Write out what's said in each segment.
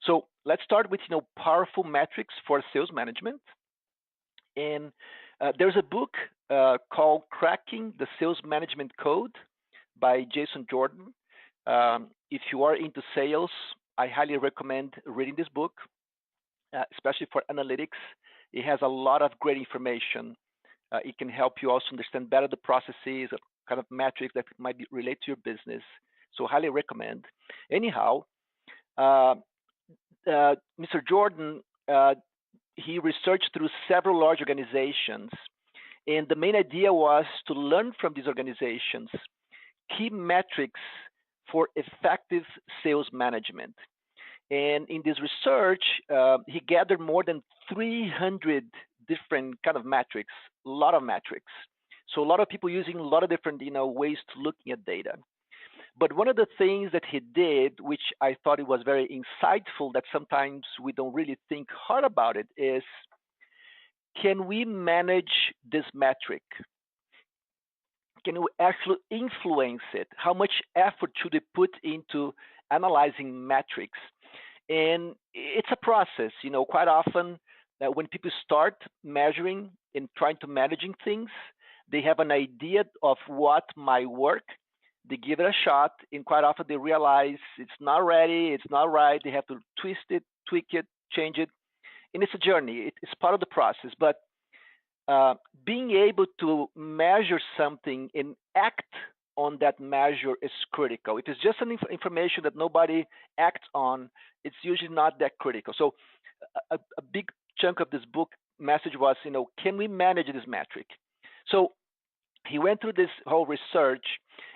So let's start with powerful metrics for sales management. And there's a book called Cracking the Sales Management Code by Jason Jordan. If you are into sales, I highly recommend reading this book, especially for analytics. It has a lot of great information. It can help you also understand better the processes, kind of metrics that might relate to your business. So highly recommend. Anyhow, Mr. Jordan, he researched through several large organizations, and the main idea was to learn from these organizations key metrics for effective sales management. And in this research, he gathered more than 300 different kind of metrics, a lot of metrics. So a lot of people using a lot of different ways to looking at data. But one of the things that he did, which I thought it was very insightful, that sometimes we don't really think hard about it, is can we manage this metric? Can we actually influence it? How much effort should we put into analyzing metrics? And it's a process. Quite often when people start measuring and trying to managing things, they have an idea of what might work. They give it a shot, and quite often they realize it's not ready, it's not right. They have to twist it, tweak it, change it. And it's a journey. It's part of the process. But being able to measure something and act on that measure is critical. If it's just an information that nobody acts on, it's usually not that critical. So a big chunk of this book message was, can we manage this metric? So he went through this whole research,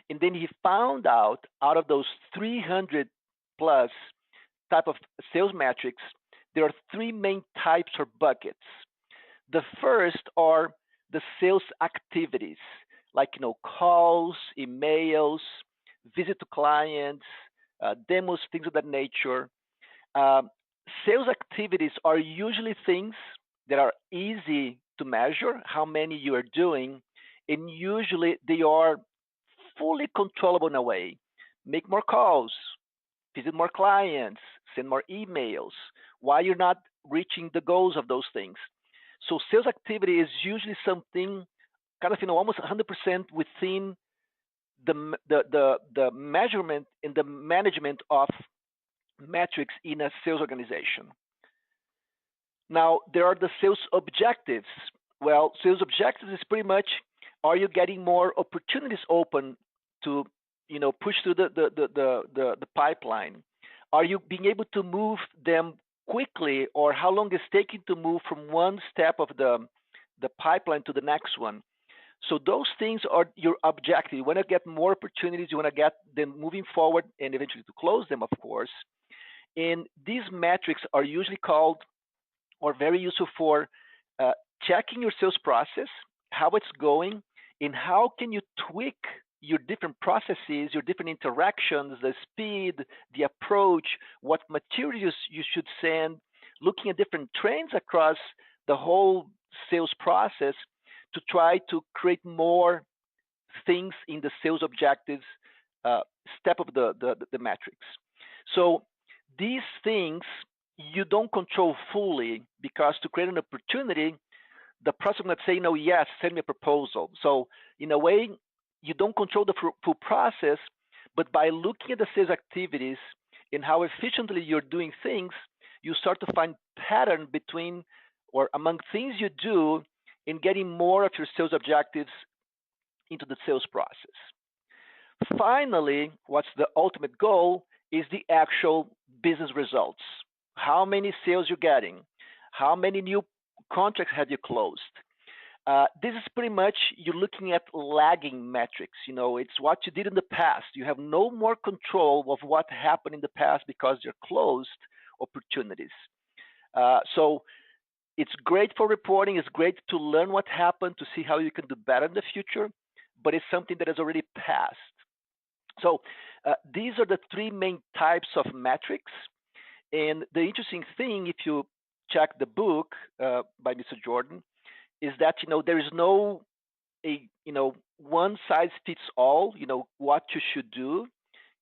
and then he found out of those 300 plus type of sales metrics, there are three main types or buckets. The first are the sales activities, like calls, emails, visit to clients, demos, things of that nature. Sales activities are usually things that are easy to measure, how many you are doing, and usually they are fully controllable in a way. Make more calls, visit more clients, send more emails, why you're not reaching the goals of those things. So sales activity is usually something kind of almost 100% within the measurement and the management of metrics in a sales organization. Now there are the sales objectives. Well, sales objectives is pretty much, are you getting more opportunities open to push through the pipeline? Are you being able to move them quickly, or how long it's taking to move from one step of the pipeline to the next one? So those things are your objective. You want to get more opportunities, you want to get them moving forward and eventually to close them, of course. And these metrics are usually called or very useful for checking your sales process, how it's going, and how can you tweak your different processes, your different interactions, the speed, the approach, what materials you should send, looking at different trends across the whole sales process to try to create more things in the sales objectives step of the metrics. So these things you don't control fully, because to create an opportunity, the person might say, yes, send me a proposal. So in a way, you don't control the full process, but by looking at the sales activities and how efficiently you're doing things, you start to find pattern between or among things you do in getting more of your sales objectives into the sales process. Finally, what's the ultimate goal is the actual business results. How many sales you're getting? How many new contracts have you closed? This is pretty much you're looking at lagging metrics. It's what you did in the past. You have no more control of what happened in the past because you're closed opportunities. So it's great for reporting. It's great to learn what happened, to see how you can do better in the future, but it's something that has already passed. So these are the three main types of metrics. And the interesting thing, if you check the book by Mr. Jordan, is that there is no one size fits all. What you should do.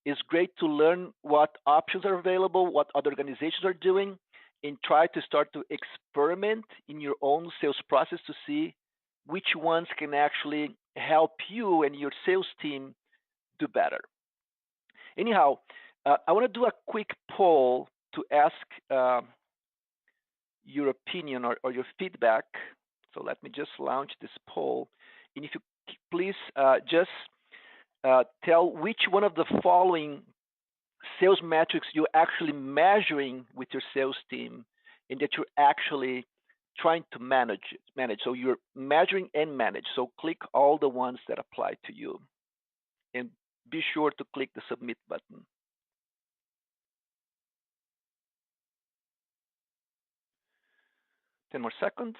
it's great to learn what options are available, what other organizations are doing, and try to start to experiment in your own sales process to see which ones can actually help you and your sales team do better. Anyhow, I want to do a quick poll to ask your opinion or your feedback. So let me just launch this poll. And if you please just tell which one of the following sales metrics you're actually measuring with your sales team and that you're actually trying to manage. So you're measuring and manage. So click all the ones that apply to you. And be sure to click the submit button. Ten more seconds.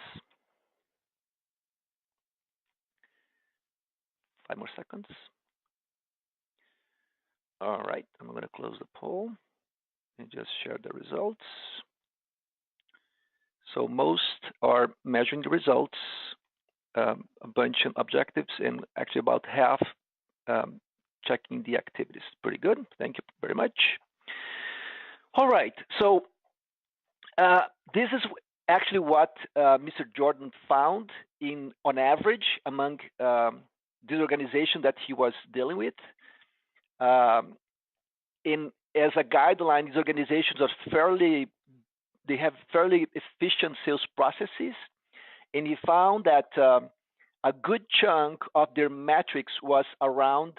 5 more seconds. All right, I'm going to close the poll and just share the results. So most are measuring the results, a bunch of objectives, and actually about half checking the activities. Pretty good. Thank you very much. All right, so this is actually what Mr. Jordan found on average among this organization that he was dealing with. As a guideline, these organizations are they have fairly efficient sales processes, and he found that a good chunk of their metrics was around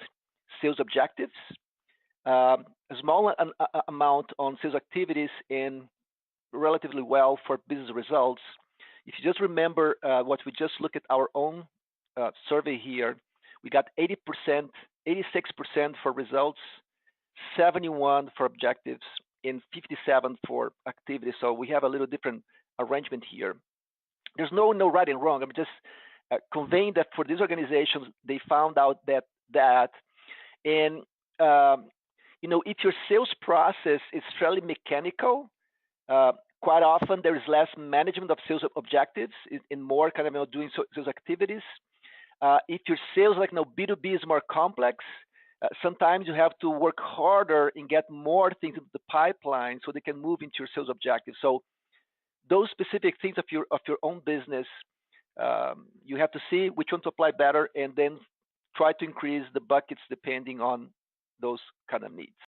sales objectives, a small amount on sales activities, and relatively well for business results. If you just remember what we just looked at our own survey here, we got 80%, 86% for results, 71 for objectives, and 57 for activities. So we have a little different arrangement here. There's no right and wrong. I'm just conveying that for these organizations, they found out that and if your sales process is fairly mechanical, quite often there is less management of sales objectives and more kind of doing sales activities. If your sales B2B is more complex, sometimes you have to work harder and get more things into the pipeline so they can move into your sales objectives. So those specific things of your own business, you have to see which one to apply better and then try to increase the buckets depending on those kind of needs.